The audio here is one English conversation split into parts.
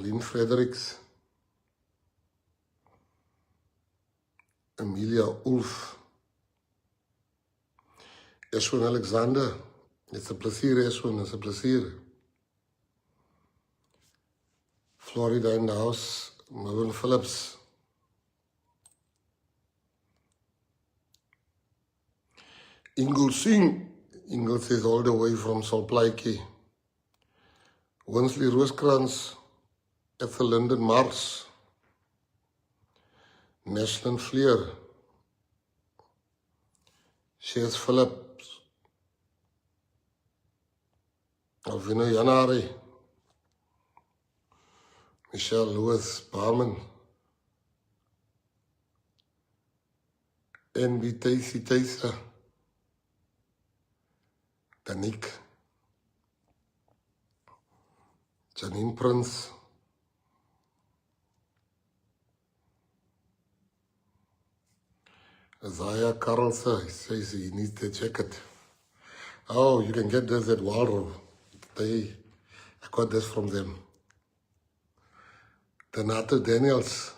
Marlene Fredericks, Amelia Ulf, Eshwin Alexander, it's a plezier Eshwin, it's a plezier. Florida in the house, Mervyn Phillips. Ingle Singh, Ingle says all the way from Solplaatjie. Winsley Rooskrans, Ethel Linden Mars, Neshlin Fleer, Shares Phillips, Alvino Janari, Michelle Lewis Barman, NB Tacy Taser, Danik, Janine Prince, Isaiah Carlson, he says he needs the jacket. Oh, you can get this at Walro. I got this from them. Donato Daniels,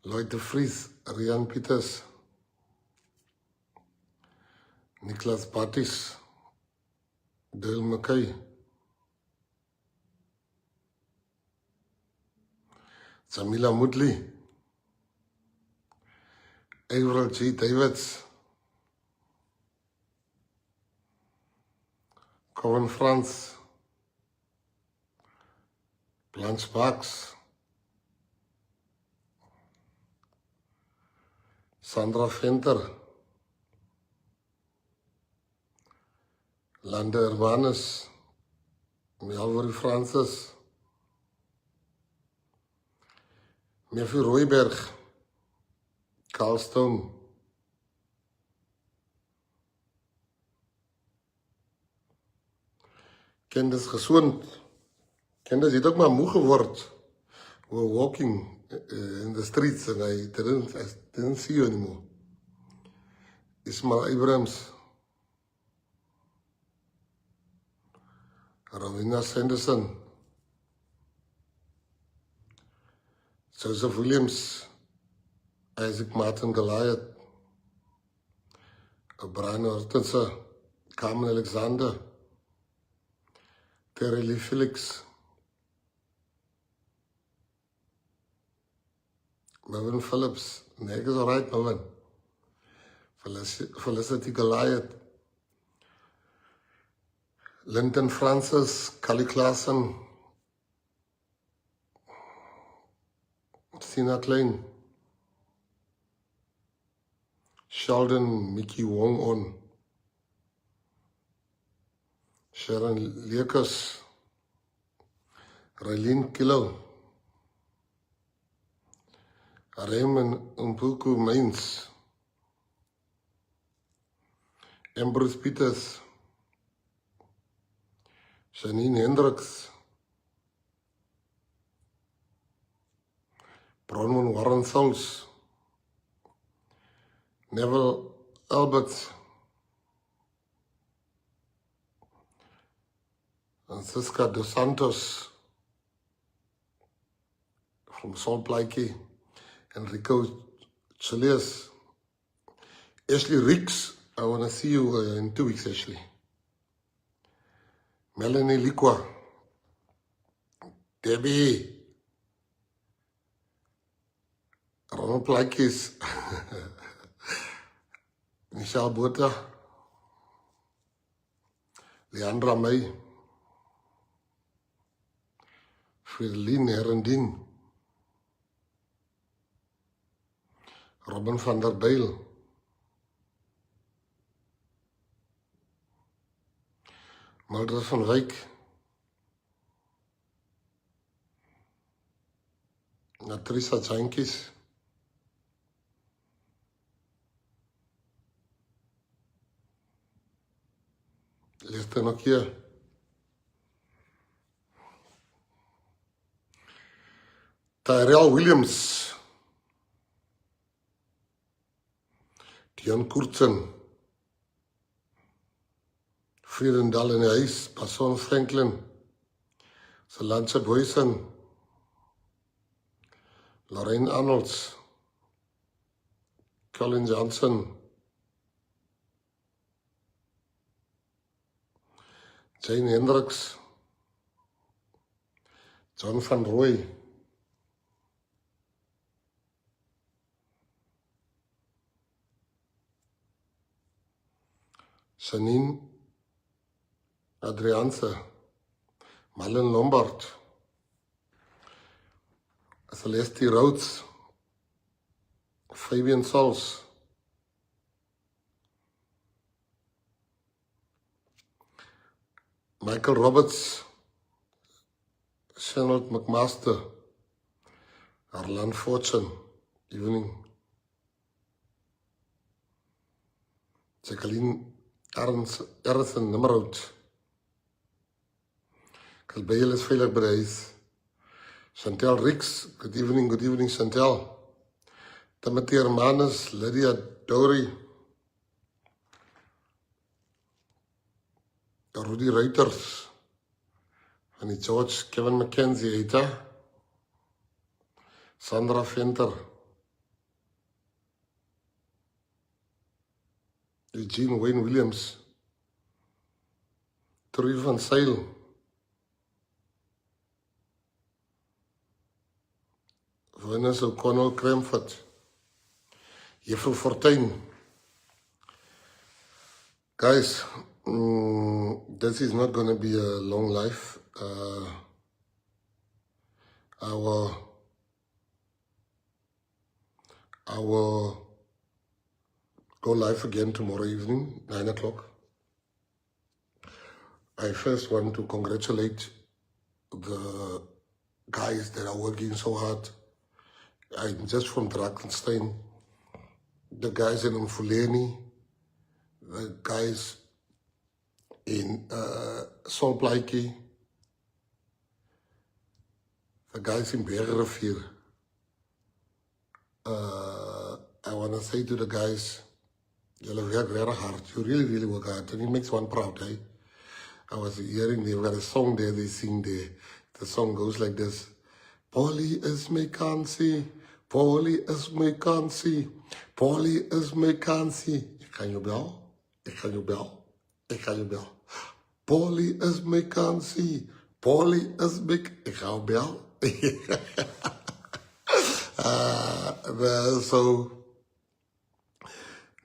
Lloyd de Vries, Rian Peters, Nicholas Batis, Dale McKay, Jamila Moodley, Avril G. Davids, Cohen Franz, Blanche Bax, Sandra Venter, Landa Urbanus, Melvary Francis, Matthew Royberg, Carl Stone, Candace Gesond. Candace het ook maar moe geword. We were walking in the streets and I didn't see you anymore. Ismail Abrams, Ravina Sanderson, Joseph Williams, Isaac Martin Goliath, Brian Hortense, Carmen Alexander, Terry Lee Felix, Mervyn Phillips, Neg is alright, Mervyn. Felicity Goliath, Linton Francis, Cully Klassen, Sina Klein, Sheldon Mickey Wong on, Sharon Leekers, Raylene Kilo, Raymond Umpuku Mains, Ambrose Peters, Janine Hendricks, Bronwyn Warren Souls, Neville Alberts, Francisca Dos Santos from Solplaatjie, Enrico Chiles, Ashley Ricks, I want to see you in 2 weeks, Ashley. Melanie Liqua, Debbie, Ronald Plaatjes, Michelle Botha, Leandra May, Frideline Herendien, Robin van der Bijl, Mildred van Wyk, Natrisa Jankies, lees dit nog hier. Tyrell Williams, Dion Koertsen, Vredendal in die huis, Passon Franklin, Solange Boyson, Lorraine Arnolds, Colin Johnson, Jane Hendricks, John van Rooy, Janine Adrianse, Marlon Lombard, Celeste Rhodes, Fabian Sols, Michael Roberts, Charlotte McMaster, Arlan Fortune, evening. Jacqueline Errison, Nimrod. Kalbeil is veilig by die huis. Chantel Rix, good evening, Chantel. Timothy Hermanus, Lydia Dowry, Rudy Reuters, van die George, Kevin Mckenzie, Eta, Sandra Venter, Eugene Wayne Williams, Troy van Seil, Venus O'Connell Kremford, Juffrou Fortuin. Guys, this is not going to be a long life. I will go live again tomorrow evening, 9 o'clock. I first want to congratulate the guys that are working so hard. I'm just from Drakenstein. The guys in Mfuleni, the guys in Solplaatjie, the guys in Bergrivier. I want to say to the guys, you work very hard. You really work hard. And it makes one proud, eh? I was hearing they've got a song there, they sing there. The song goes like this. Polly is Mckenzie, Polly is Mckenzie, Polly is Mckenzie. Ik ga je bel, ik ga je bel, ik ga je bel. Polly is Mckenzie, Polly is ik ga je bel. So,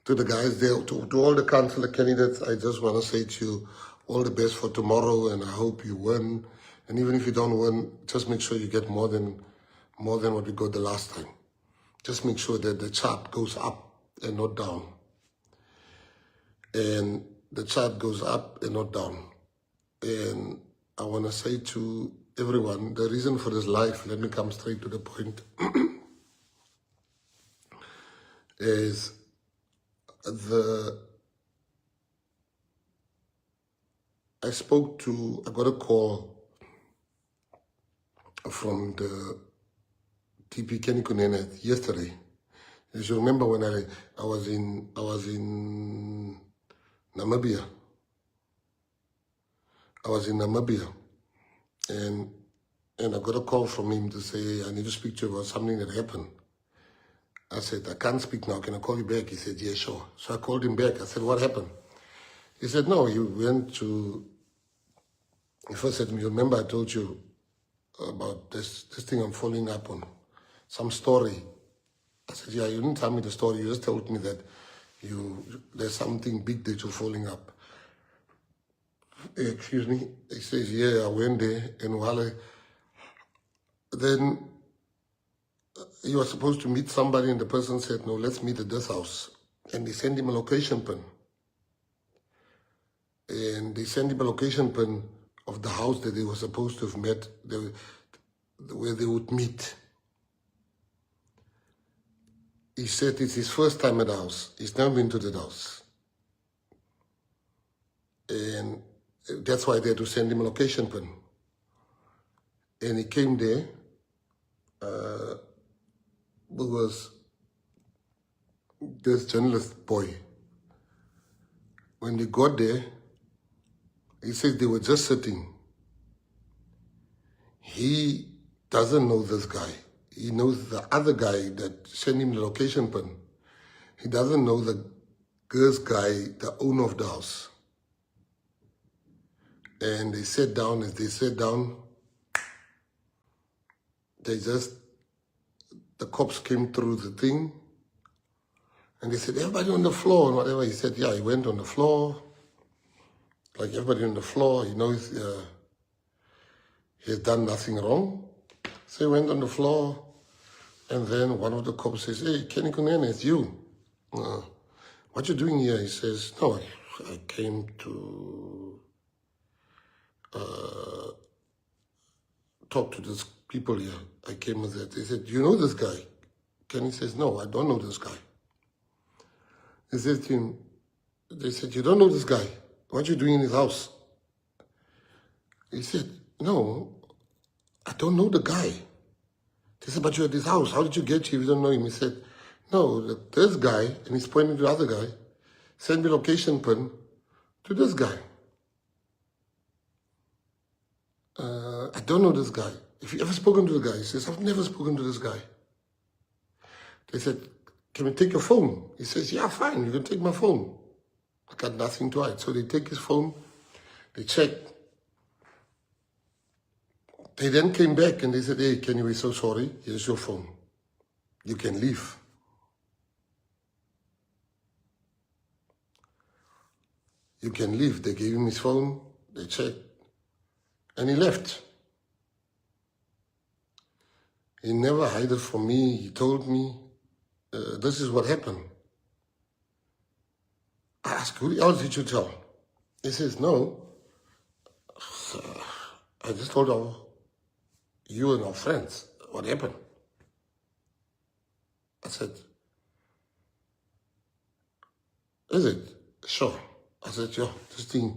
to the guys there, to all the councillor candidates, I just want to say to you, all the best for tomorrow, and I hope you win. And even if you don't win, just make sure you get more than what we got the last time. Just make sure that the chart goes up and not down. And the chart goes up and not down. And I want to say to everyone, the reason for this live, let me come straight to the point, is I got a call from the TP Kunene yesterday. As you remember when I was in Namibia. I was in Namibia, and I got a call from him to say, I need to speak to you about something that happened. I said, I can't speak now, can I call you back? He said, yeah, sure. So I called him back. I said, what happened? He said, no, he first said to me, remember I told you about this thing I'm following up on, some story. I said, yeah, you didn't tell me the story, you just told me that there's something big that you're following up. Excuse me. He says, yeah, I went there, and then he was supposed to meet somebody, and the person said, no, let's meet at this house. And they sent him a location pin. And they sent him a location pin of the house that they were supposed to have met, where they would meet. He said it's his first time at the house. He's never been to the house. And that's why they had to send him a location pin. And he came there. Was this journalist boy. When they got there, he says they were just sitting. he doesn't know this guy. He knows the other guy that sent him the location pin. He doesn't know the girl's guy, the owner of the house. And they sat down. As they sat down, the cops came through the thing. And they said, everybody on the floor and whatever. He said, yeah, he went on the floor. Like everybody on the floor, he knows he has done nothing wrong. So he went on the floor. And then one of the cops says, hey, Kenny Kunene, it's you. What you doing here? He says, no, I came to talk to these people here. I came with that. They said, do you know this guy? Kenny says, no, I don't know this guy. He says to him, they said, you don't know this guy. What are you doing in his house? He said, no, I don't know the guy. They said, but you're at his house. How did you get here if you don't know him? He said, no, this guy, and he's pointing to the other guy, sent me location pin to this guy. I don't know this guy. If you ever spoken to the guy? He says, I've never spoken to this guy. They said, can we take your phone? He says, yeah, fine, you can take my phone. I got nothing to hide. So they take his phone, they check. They then came back and they said, hey, Kenny, we're so sorry. Here's your phone. You can leave. You can leave. They gave him his phone, they checked, and he left. He never hid it from me. He told me, this is what happened. I asked, who else did you tell? He says, no. I just told you and our friends what happened. I said, is it? Sure. I said, yeah, this thing,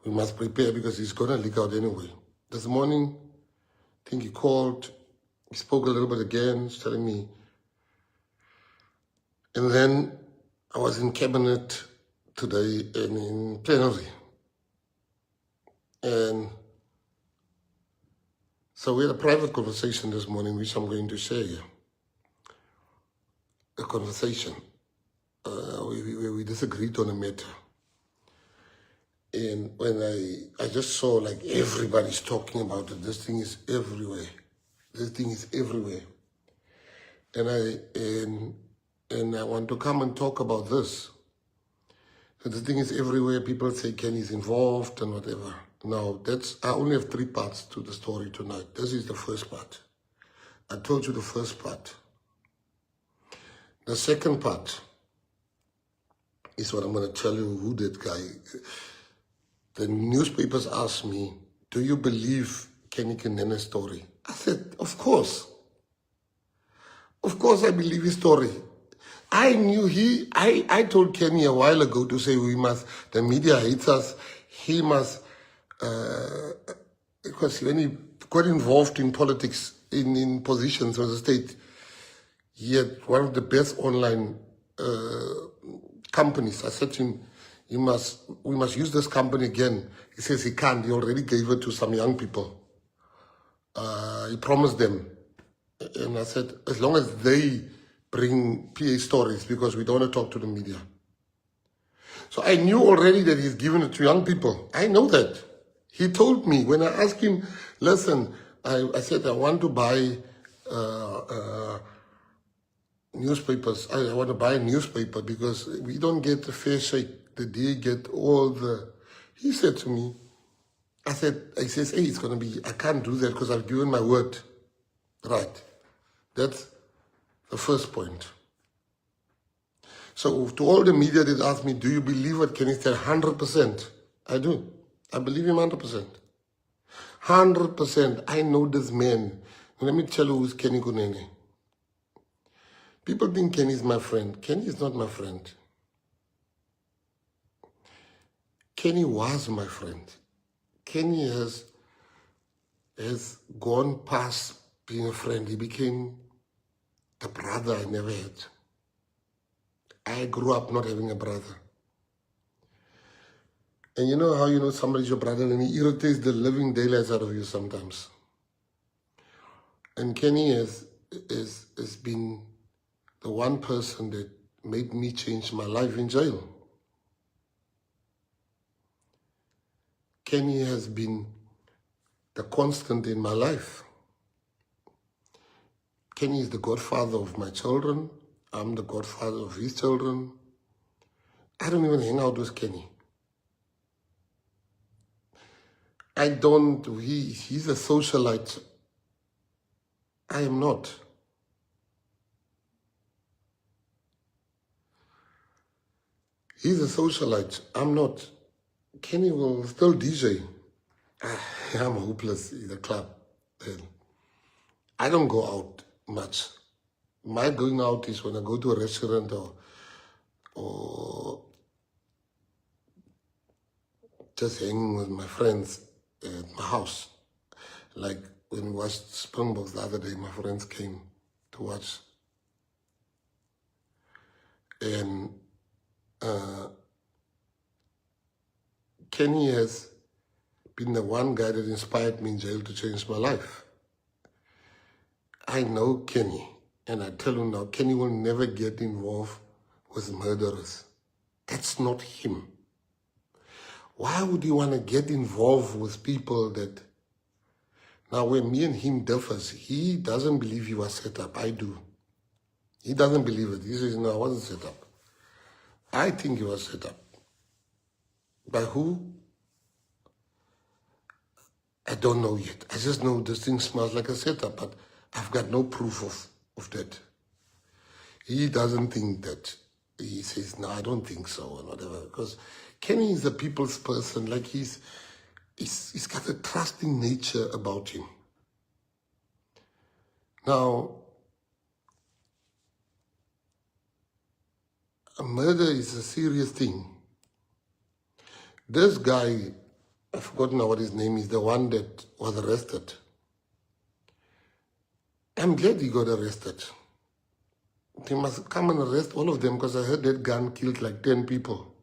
we must prepare because it's going to leak out anyway. This morning, I think he called, he spoke a little bit again, he's telling me. And then I was in cabinet today and in plenary. And so we had a private conversation this morning, which I'm going to share here. A conversation where we disagreed on a matter. And when I just saw like everybody's talking about it, this thing is everywhere. This thing is everywhere. And I want to come and talk about this. So the thing is everywhere. People say Kenny's involved and whatever. Now, I only have 3 parts to the story tonight. This is the first part. I told you the first part. The second part is what I'm going to tell you who that guy. The newspapers asked me, do you believe Kenny Kunene's story? I said, of course. Of course I believe his story. I knew I told Kenny a while ago to say the media hates us, he must, because when he got involved in politics, in positions of the state, he had one of the best online companies. I said to him, we must use this company again. He says he can't. He already gave it to some young people. He promised them. And I said, as long as they bring PA stories, because we don't want to talk to the media. So I knew already that he's given it to young people. I know that. He told me, when I asked him, listen, I said, I want to buy newspapers. I want to buy a newspaper because we don't get a fair shake. The day get all the... He said to me, he says, hey, it's going to be, I can't do that because I've given my word. Right. That's the first point. So to all the media that asked me, do you believe what Kenny said? 100%. I do. I believe him 100%. 100%. I know this man. Let me tell you who's Kenny Kunene. People think Kenny is my friend. Kenny is not my friend. Kenny was my friend. Kenny has gone past being a friend. He became the brother I never had. I grew up not having a brother. And you know how you know somebody's your brother and he irritates the living daylights out of you sometimes. And Kenny has been the one person that made me change my life in jail. Kenny has been the constant in my life. Kenny is the godfather of my children. I'm the godfather of his children. I don't even hang out with Kenny. He's a socialite. I am not. He's a socialite. I'm not. Kenny will still DJ. I'm hopeless in the club. And I don't go out much. My going out is when I go to a restaurant or just hanging with my friends at my house. Like when we watched Springboks the other day, my friends came to watch. And Kenny has been the one guy that inspired me in jail to change my life. I know Kenny, and I tell you now, Kenny will never get involved with murderers. That's not him. Why would you want to get involved with people that... Now, when me and him differs, he doesn't believe he was set up. I do. He doesn't believe it. He says, no, I wasn't set up. I think he was set up. By who? I don't know yet. I just know this thing smells like a setup, but I've got no proof of that. He doesn't think that. He says, no, I don't think so, or whatever. Because Kenny is a people's person. Like he's got a trusting nature about him. Now, a murder is a serious thing. This guy, I've forgotten now what his name is, the one that was arrested. I'm glad he got arrested. They must come and arrest all of them because I heard that gun killed like 10 people.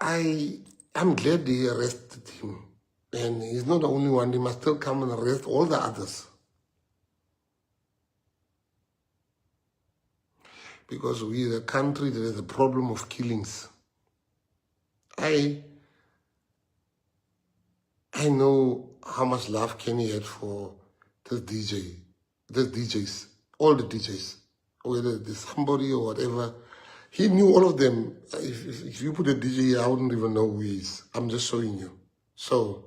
I'm glad they arrested him. And he's not the only one. They must still come and arrest all the others. Because we're a country that has a problem of killings. I know how much love Kenny had for this DJs, all the DJs, whether it's somebody or whatever. He knew all of them. If you put a DJ here, I wouldn't even know who he is. I'm just showing you. So,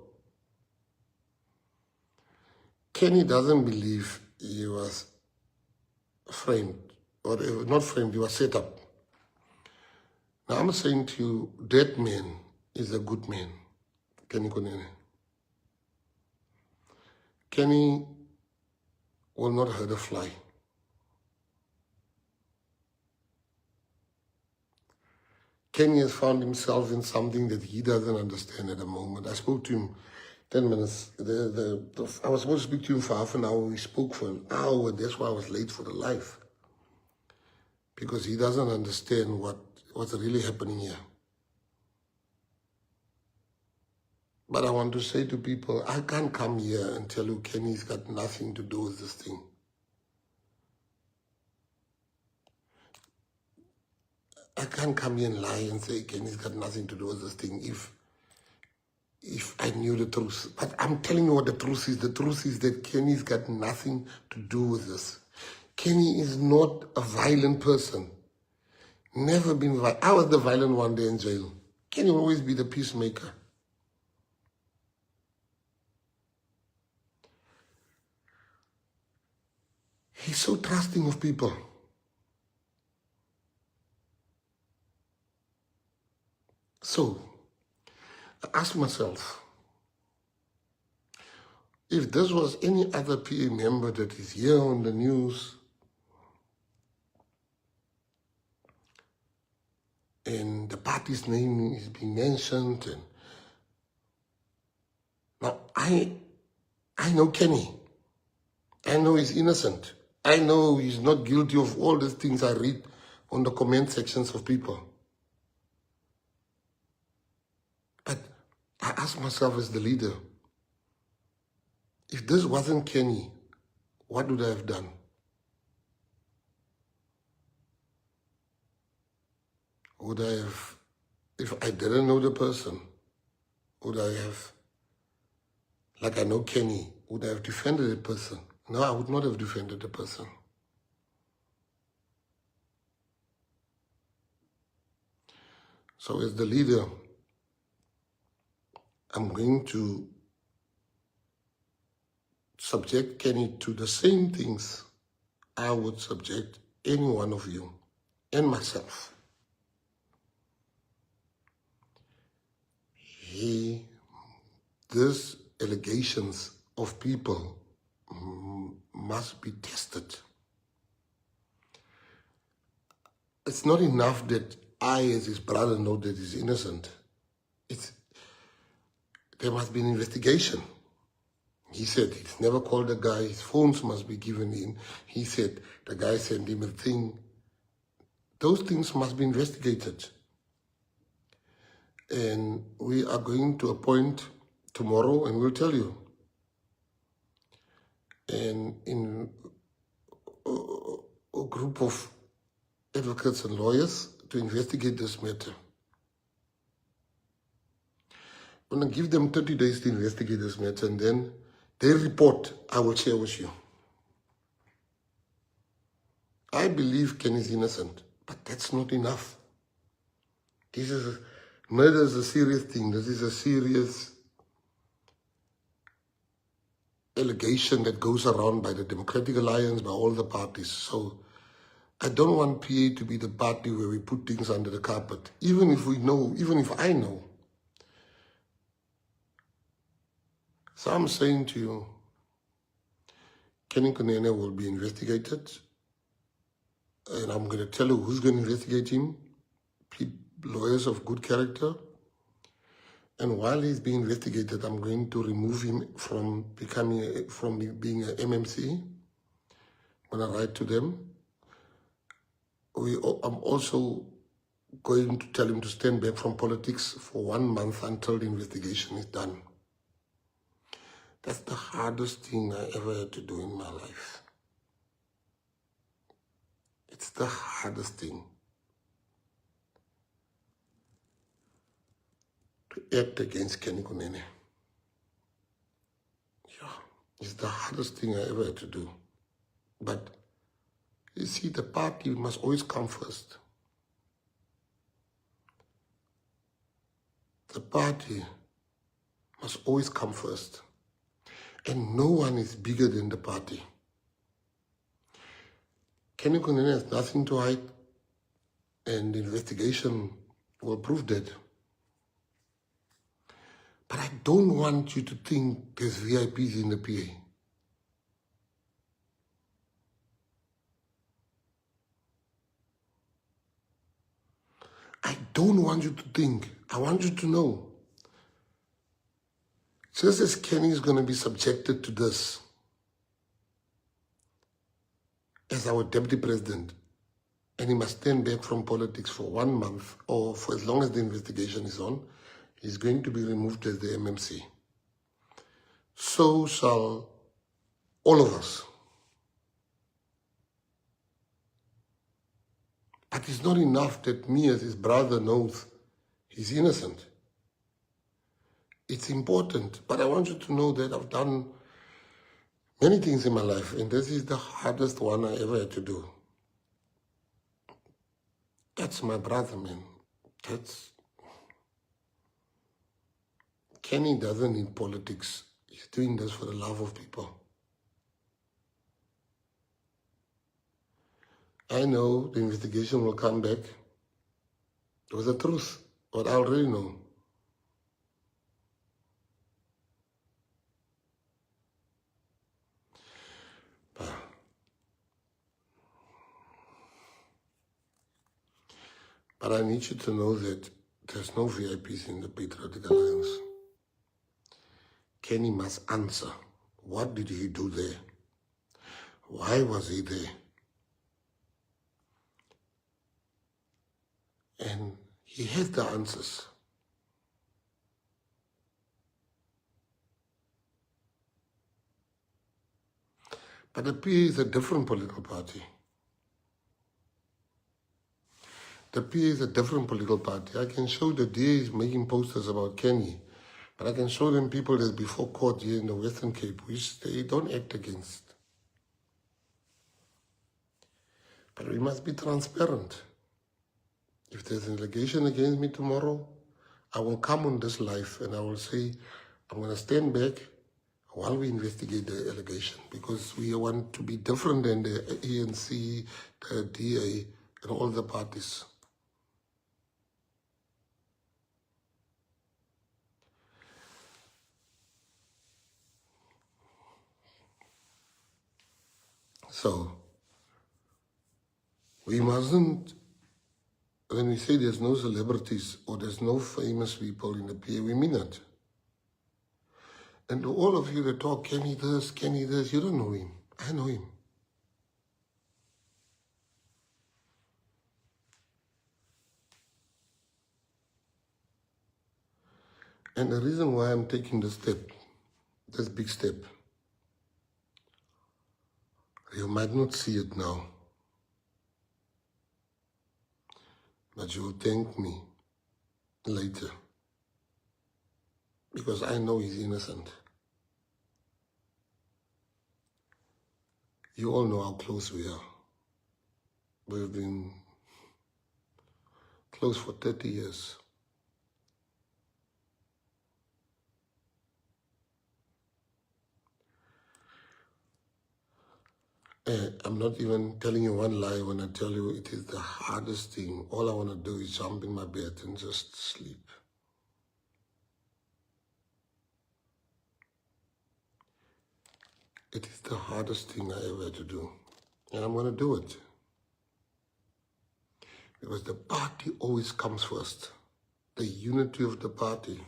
Kenny doesn't believe he was framed, or not framed, he was set up. Now I'm saying to you, that man is a good man, Kenny Kunene. Kenny will not hurt a fly. Kenny has found himself in something that he doesn't understand at the moment. I spoke to him 10 minutes. I was supposed to speak to him for half an hour. We spoke for an hour. That's why I was late for the live. Because he doesn't understand what's really happening here. But I want to say to people, I can't come here and tell you Kenny's got nothing to do with this thing. I can't come here and lie and say Kenny's got nothing to do with this thing if I knew the truth. But I'm telling you what the truth is. The truth is that Kenny's got nothing to do with this. Kenny is not a violent person. Never been violent. I was the violent one day in jail. Kenny will always be the peacemaker. He's so trusting of people. So, I asked myself, if this was any other PA member that is here on the news and the party's name is being mentioned, and now I know Kenny. I know he's innocent. I know he's not guilty of all these things I read on the comment sections of people. But I ask myself as the leader, If this wasn't Kenny, what would I have done? Would I have, if I didn't know the person, would I have, like I know Kenny, would I have defended the person? No, I would not have defended the person. So as the leader, I'm going to subject Kenny to the same things I would subject any one of you and myself. These allegations of people must be tested. It's not enough that I, as his brother, know that he's innocent. There must be an investigation. He said he's never called the guy. His phones must be given in. He said the guy sent him a thing. Those things must be investigated. And we are going to appoint tomorrow, and we'll tell you. And in a group of advocates and lawyers to investigate this matter. I'm going to give them 30 days to investigate this matter, and then their report I will share with you. I believe Ken is innocent, but that's not enough. Murder is a serious thing. This is a serious allegation that goes around by the Democratic Alliance, by all the parties. So I don't want PA to be the party where we put things under the carpet. Even if we know, even if I know. So I'm saying to you, Kunene will be investigated. And I'm going to tell you who's going to investigate him. Lawyers of good character. And while he's being investigated, I'm going to remove him from being an MMC. I'm going to write to them. I'm also going to tell him to stand back from politics for 1 month until the investigation is done. That's the hardest thing I ever had to do in my life. It's the hardest thing. To act against Kenny Kunene. Yeah, it's the hardest thing I ever had to do. But you see, the party must always come first. The party must always come first. And no one is bigger than the party. Kenny Kunene has nothing to hide, and the investigation will prove that. But I don't want you to think there's VIPs in the PA. I don't want you to think. I want you to know. Just as Kenny is going to be subjected to this as our deputy president, and he must stand back from politics for 1 month or for as long as the investigation is on, he's going to be removed as the MMC. So shall all of us. But it's not enough that me as his brother knows he's innocent. It's important, but I want you to know that I've done many things in my life, and this is the hardest one I ever had to do. That's my brother, man. Kenny doesn't need politics. He's doing this for the love of people. I know the investigation will come back with the truth, what I already know. But I need you to know that there's no VIPs in the Patriotic Alliance. Kenny must answer. What did he do there? Why was he there? And he has the answers. But the PA is a different political party. The PA is a different political party. I can show the DA is making posters about Kenny, but I can show them people that's before court here in the Western Cape, which they don't act against. But we must be transparent. If there's an allegation against me tomorrow, I will come on this live and I will say, I'm going to stand back while we investigate the allegation, because we want to be different than the ANC, the DA, and all the parties. So, we mustn't, when we say there's no celebrities or there's no famous people in the PA, we mean it. And to all of you that talk, Kenny this, you don't know him. I know him. And the reason why I'm taking this step, this big step, you might not see it now, but you will thank me later, because I know he's innocent. You all know how close we are. We've been close for 30 years. I'm not even telling you one lie when I tell you it is the hardest thing. All I want to do is jump in my bed and just sleep. It is the hardest thing I ever had to do. And I'm going to do it. Because the party always comes first. The unity of the party.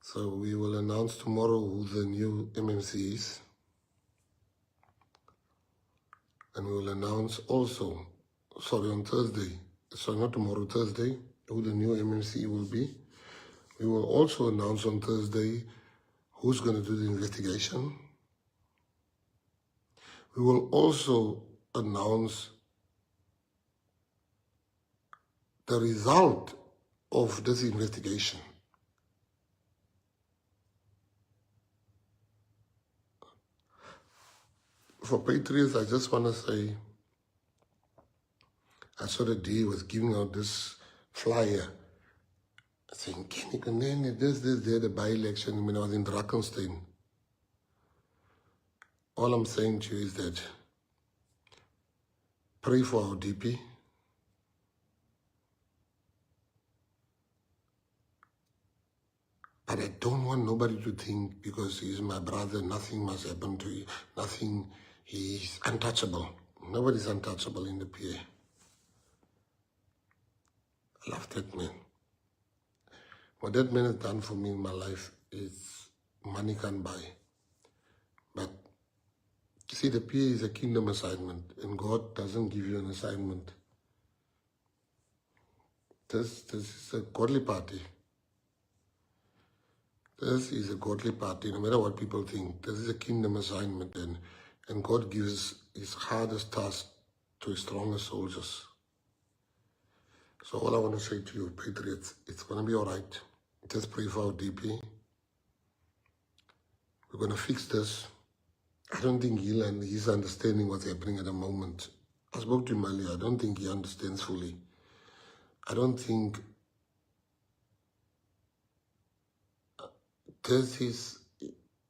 So we will announce tomorrow who the new MMC is. And we will announce also, on Thursday, not tomorrow, Thursday, who the new MMC will be. We will also announce on Thursday who's going to do the investigation. We will also announce the result of this investigation. For Patriots, I just want to say, I saw the DA was giving out this flyer saying, Kenny Kunene, this, there, the by-election when I was in Drakensberg. All I'm saying to you is that pray for our DP. But I don't want nobody to think because he's my brother, nothing must happen to you, nothing, he's untouchable. Nobody's untouchable in the PA. I love that man. What that man has done for me in my life is money can't buy. But you see, the PA is a kingdom assignment, and God doesn't give you an assignment. This is a godly party. This is a godly party, no matter what people think. This is a kingdom assignment, and God gives his hardest task to his strongest soldiers. So all I want to say to you, Patriots, it's going to be all right. Just pray for our DP. We're going to fix this. I don't think he's understanding what's happening at the moment. I spoke to him earlier. I don't think he understands fully. I don't think this is,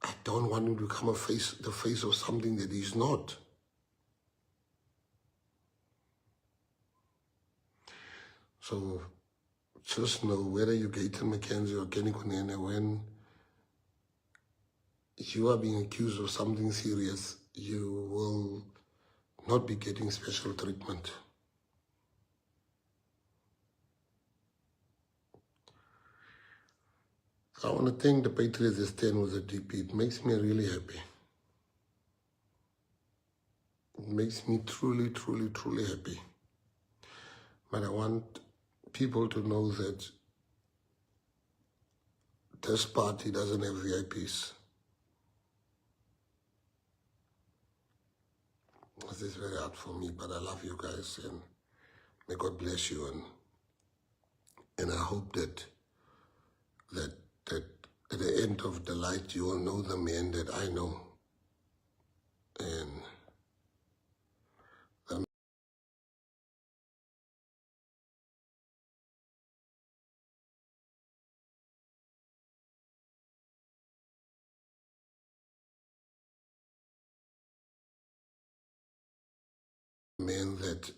I don't want him to become the face of something that he's not. So just know, whether you Gayton, Mckenzie or Kenny Kunene, when you are being accused of something serious, you will not be getting special treatment. I want to thank the Patriots that stand with the DP. It makes me really happy. It makes me truly, truly, truly happy. But I want people to know that this party doesn't have VIPs. this very hard for me, but I love you guys, and may God bless you, and I hope that at the end of the light you will know the man that I know, and the man that